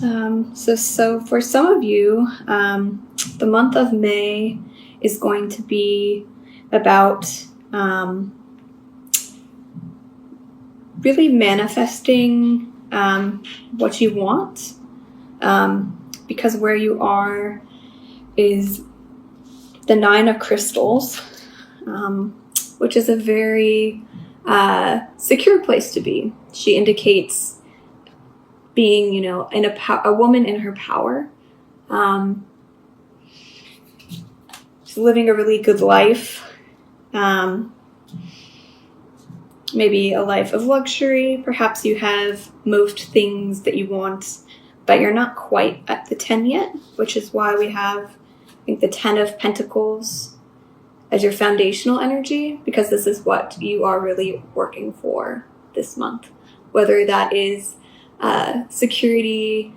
So for some of you, the month of May is going to be about really manifesting what you want, because where you are is the Nine of Crystals, which is a very secure place to be. She indicates being, in a woman in her power. She's living a really good life. Maybe a life of luxury. Perhaps you have most things that you want, but you're not quite at the 10 yet, which is why we have, I think, the 10 of Pentacles as your foundational energy, because this is what you are really working for this month. Whether that is security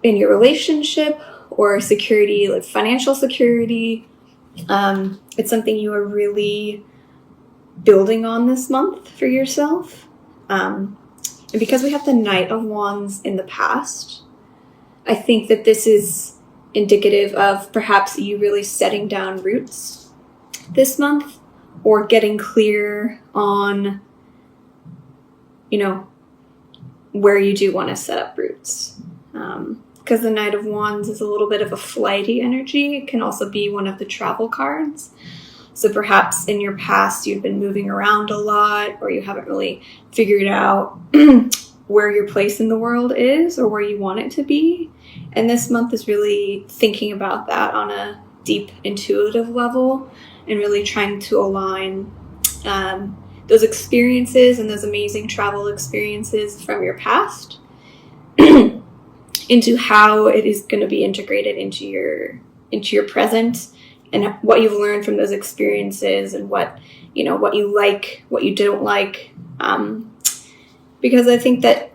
in your relationship or security, like financial security, it's something you are really building on this month for yourself. And because we have the Knight of Wands in the past, I think that this is indicative of perhaps you really setting down roots this month, or getting clear on, where you do want to set up roots. Because the Knight of Wands is a little bit of a flighty energy. It can also be one of the travel cards. So perhaps in your past you've been moving around a lot, or you haven't really figured out where your place in the world is or where you want it to be. And this month is really thinking about that on a deep intuitive level and really trying to align those experiences and those amazing travel experiences from your past into how it is going to be integrated into your present, and what you've learned from those experiences, and what you like, what you don't like. Because I think that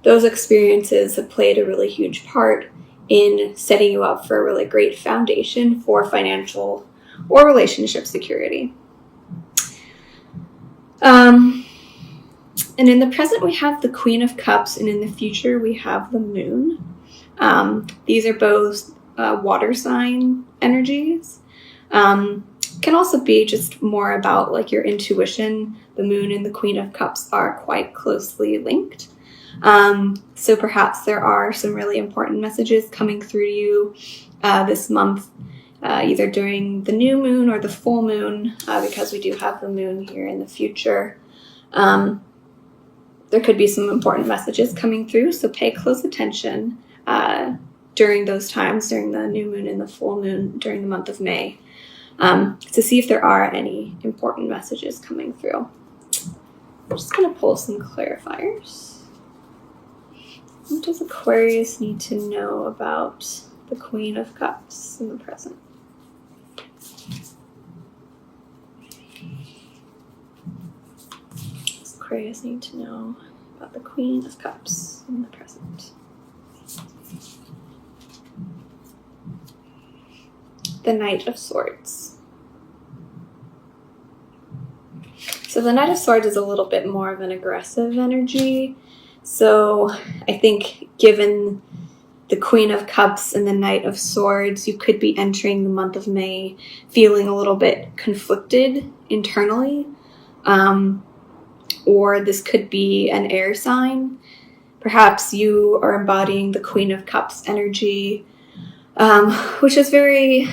those experiences have played a really huge part in setting you up for a really great foundation for financial or relationship security. And in the present, we have the Queen of Cups, and in the future, we have the Moon. These are both water sign energies. Can also be just more about like your intuition. The Moon and the Queen of Cups are quite closely linked. So perhaps there are some really important messages coming through to you this month, either during the new moon or the full moon, because we do have the moon here in the future. There could be some important messages coming through, so pay close attention during those times, during the new moon and the full moon during the month of May, to see if there are any important messages coming through. I'm just going to pull some clarifiers. What does Aquarius need to know about the Queen of Cups in the present? Aquarius need to know about the Queen of Cups in the present. The Knight of Swords. So the Knight of Swords is a little bit more of an aggressive energy. So I think given the Queen of Cups and the Knight of Swords, you could be entering the month of May feeling a little bit conflicted internally. Or this could be an air sign. Perhaps you are embodying the Queen of Cups energy, which is very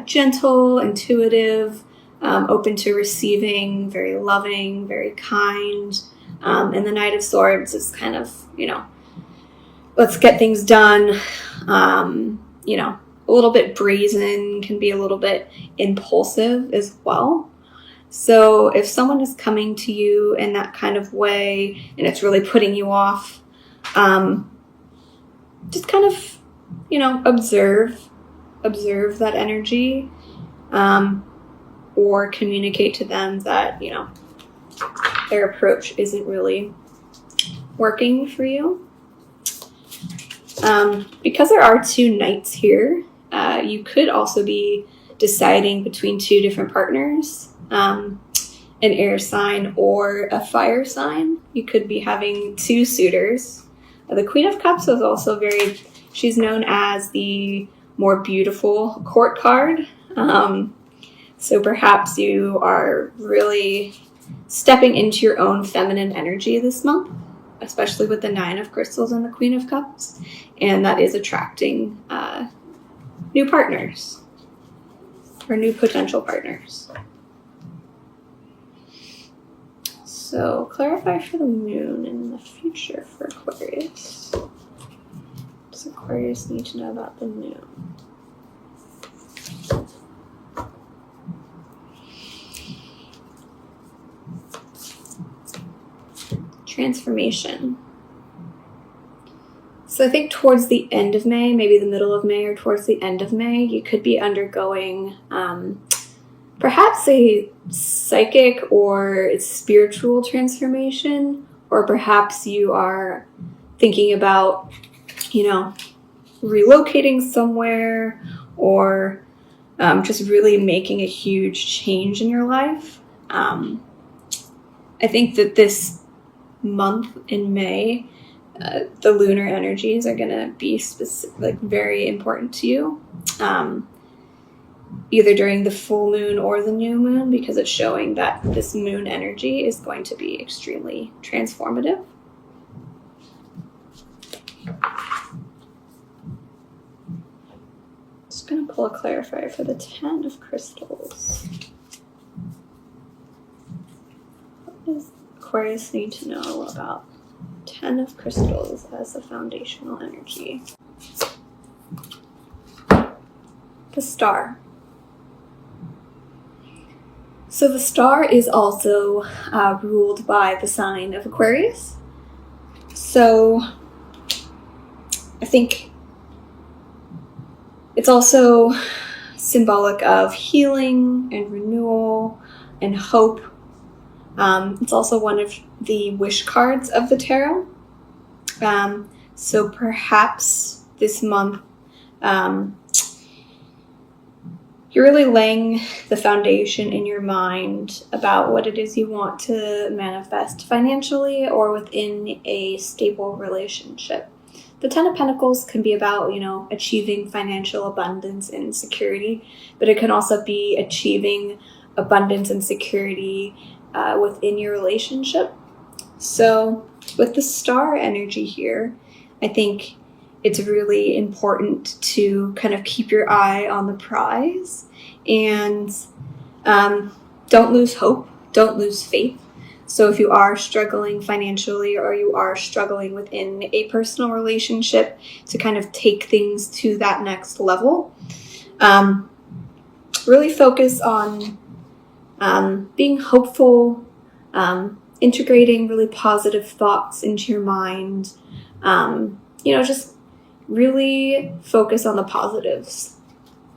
gentle, intuitive, open to receiving, very loving, very kind. And the Knight of Swords is kind of, let's get things done. A little bit brazen, can be a little bit impulsive as well. So if someone is coming to you in that kind of way and it's really putting you off, just kind of, observe that energy, or communicate to them that, their approach isn't really working for you. Because there are two knights here, you could also be deciding between two different partners. An air sign or a fire sign. You could be having two suitors The Queen of Cups is also she's known as the more beautiful court card. So perhaps you are really stepping into your own feminine energy this month, especially with the Nine of Crystals and the Queen of Cups. And that is attracting new partners or new potential partners. So clarify for the moon in the future for Aquarius. Does Aquarius need to know about the moon? Transformation. So I think towards the end of May, maybe the middle of May or towards the end of May, you could be undergoing perhaps a psychic or spiritual transformation, or perhaps you are thinking about, relocating somewhere, or just really making a huge change in your life. I think that this month in May, the lunar energies are going to be very important to you, either during the full moon or the new moon, because it's showing that this moon energy is going to be extremely transformative. Just going to pull a clarifier for the 10 of Crystals. What does Aquarius need to know about 10 of Crystals as a foundational energy? The Star. So the Star is also ruled by the sign of Aquarius. So I think it's also symbolic of healing and renewal and hope. It's also one of the wish cards of the tarot. So perhaps this month, you're really laying the foundation in your mind about what it is you want to manifest financially or within a stable relationship. The 10 of Pentacles can be about, achieving financial abundance and security, but it can also be achieving abundance and security within your relationship. So with the Star energy here, I think it's really important to kind of keep your eye on the prize and don't lose hope, don't lose faith. So if you are struggling financially or you are struggling within a personal relationship, to kind of take things to that next level, really focus on being hopeful, integrating really positive thoughts into your mind, just really focus on the positives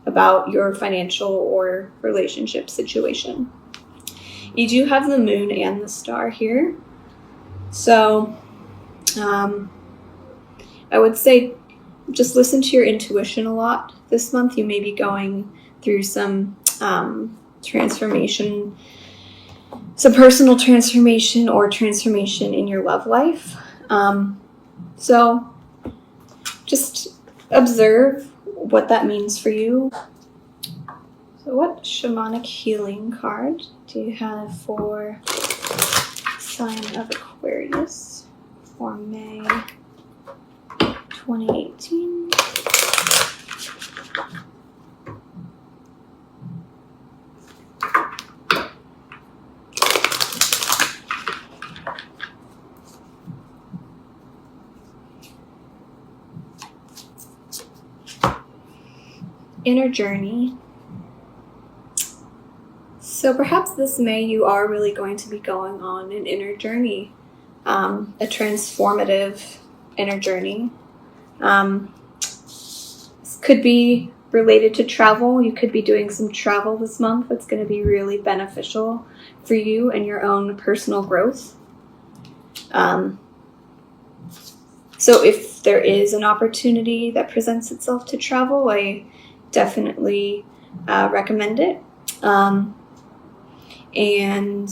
about your financial or relationship situation. You do have the moon and the star here. So I would say just listen to your intuition a lot this month. You may be going through some transformation, some personal transformation or transformation in your love life. So just observe what that means for you. So what shamanic healing card do you have for sign of Aquarius for May 2018? Inner journey. So perhaps this May you are really going to be going on an inner journey, a transformative inner journey. This could be related to travel. You could be doing some travel this month that's going to be really beneficial for you and your own personal growth. So if there is an opportunity that presents itself to travel, I definitely recommend it. And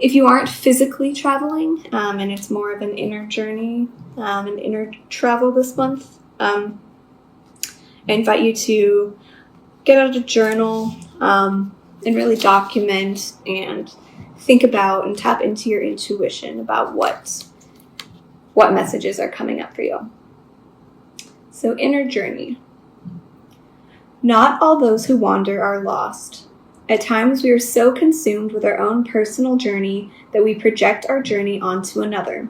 If you aren't physically traveling, and it's more of an inner journey, an inner travel this month, I invite you to get out a journal and really document and think about and tap into your intuition about what messages are coming up for you. So, inner journey. Not all those who wander are lost. At times we are so consumed with our own personal journey that we project our journey onto another.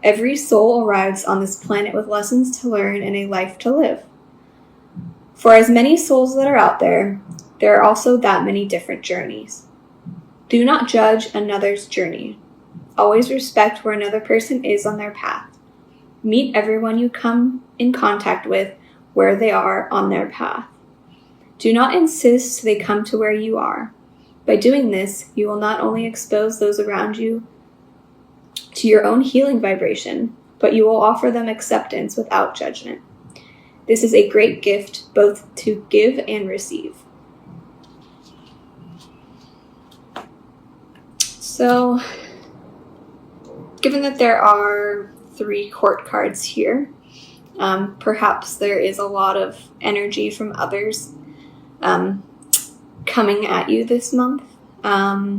Every soul arrives on this planet with lessons to learn and a life to live. For as many souls that are out there, there are also that many different journeys. Do not judge another's journey. Always respect where another person is on their path. Meet everyone you come in contact with where they are on their path. Do not insist they come to where you are. By doing this, you will not only expose those around you to your own healing vibration, but you will offer them acceptance without judgment. This is a great gift both to give and receive. So, given that there are 3 court cards here, perhaps there is a lot of energy from others coming at you this month. A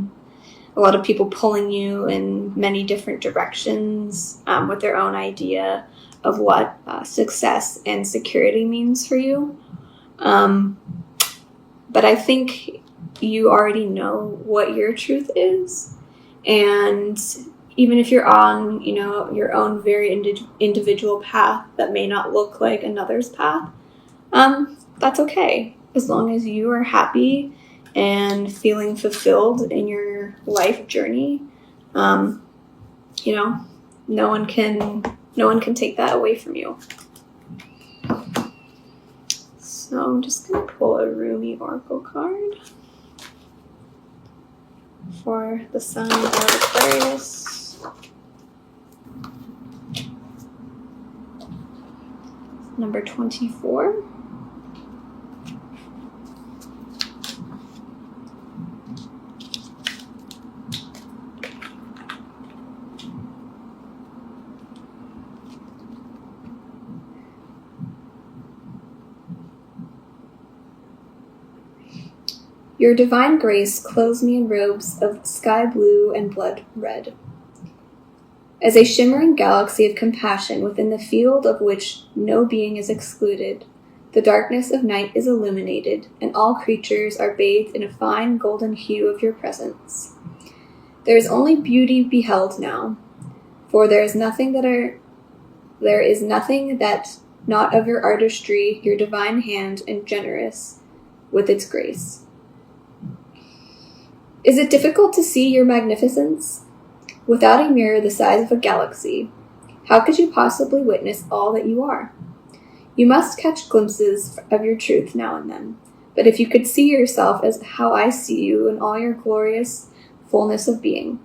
lot of people pulling you in many different directions with their own idea of what success and security means for you. But I think you already know what your truth is. And even if you're on, your own very individual path that may not look like another's path, that's okay. As long as you are happy and feeling fulfilled in your life journey, no one can take that away from you. So I'm just going to pull a Rumi Oracle card for the sign of Aquarius. Number 24. Your divine grace clothes me in robes of sky blue and blood red. As a shimmering galaxy of compassion within the field of which no being is excluded, the darkness of night is illuminated, and all creatures are bathed in a fine golden hue of your presence. There is only beauty beheld now, for there is nothing that not of your artistry, your divine hand, and generous with its grace. Is it difficult to see your magnificence? Without a mirror the size of a galaxy, how could you possibly witness all that you are? You must catch glimpses of your truth now and then, but if you could see yourself as how I see you in all your glorious fullness of being.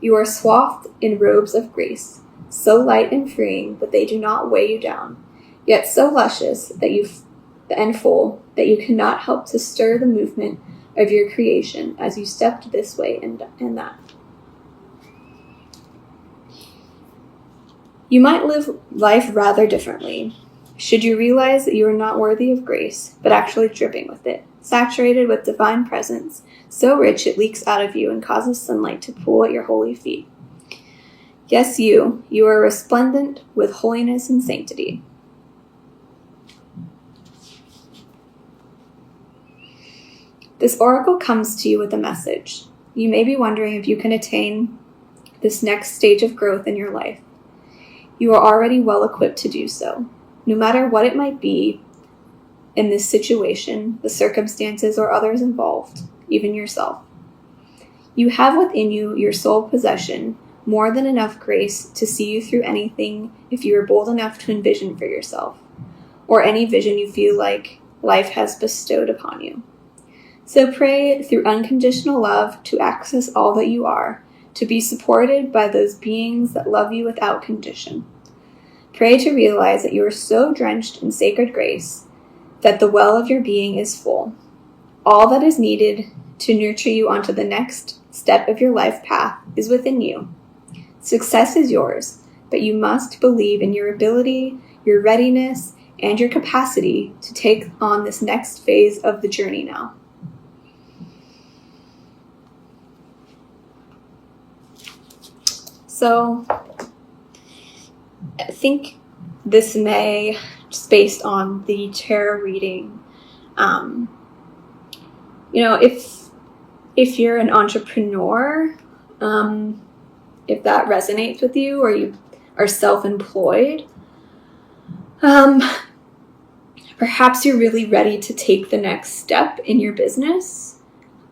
You are swathed in robes of grace, so light and freeing, but they do not weigh you down, yet so luscious and full that you cannot help to stir the movement of your creation as you stepped this way and that. You might live life rather differently, should you realize that you are not worthy of grace, but actually dripping with it, saturated with divine presence, so rich it leaks out of you and causes sunlight to pool at your holy feet. Yes, you are resplendent with holiness and sanctity. This oracle comes to you with a message. You may be wondering if you can attain this next stage of growth in your life. You are already well equipped to do so. No matter what it might be in this situation, the circumstances, or others involved, even yourself. You have within you your sole possession, more than enough grace to see you through anything if you are bold enough to envision for yourself, or any vision you feel like life has bestowed upon you. So pray through unconditional love to access all that you are, to be supported by those beings that love you without condition. Pray to realize that you are so drenched in sacred grace that the well of your being is full. All that is needed to nurture you onto the next step of your life path is within you. Success is yours, but you must believe in your ability, your readiness, and your capacity to take on this next phase of the journey now. So I think this May, just based on the tarot reading, if you're an entrepreneur, if that resonates with you, or you are self-employed, perhaps you're really ready to take the next step in your business,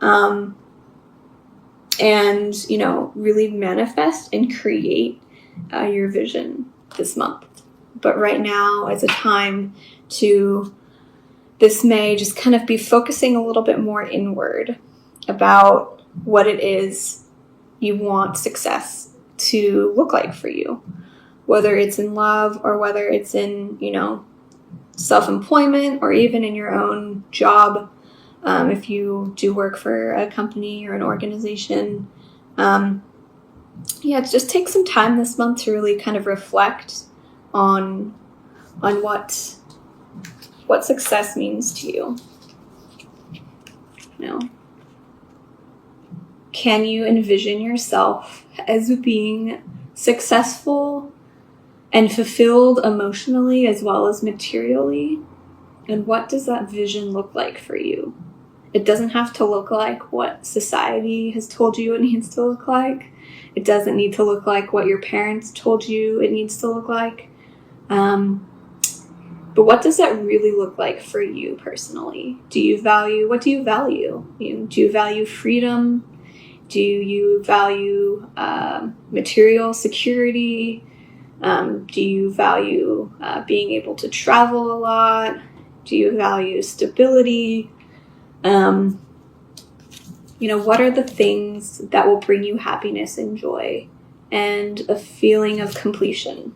and, really manifest and create your vision this month. But right now is a time to, this May, just kind of be focusing a little bit more inward about what it is you want success to look like for you, whether it's in love or whether it's in, self-employment or even in your own job. If you do work for a company or an organization, just take some time this month to really kind of reflect on what success means to you. Can you envision yourself as being successful and fulfilled emotionally as well as materially? And what does that vision look like for you? It doesn't have to look like what society has told you it needs to look like. It doesn't need to look like what your parents told you it needs to look like. But what does that really look like for you personally? What do you value? Do you value freedom? Do you value material security? Do you value being able to travel a lot? Do you value stability? What are the things that will bring you happiness and joy and a feeling of completion?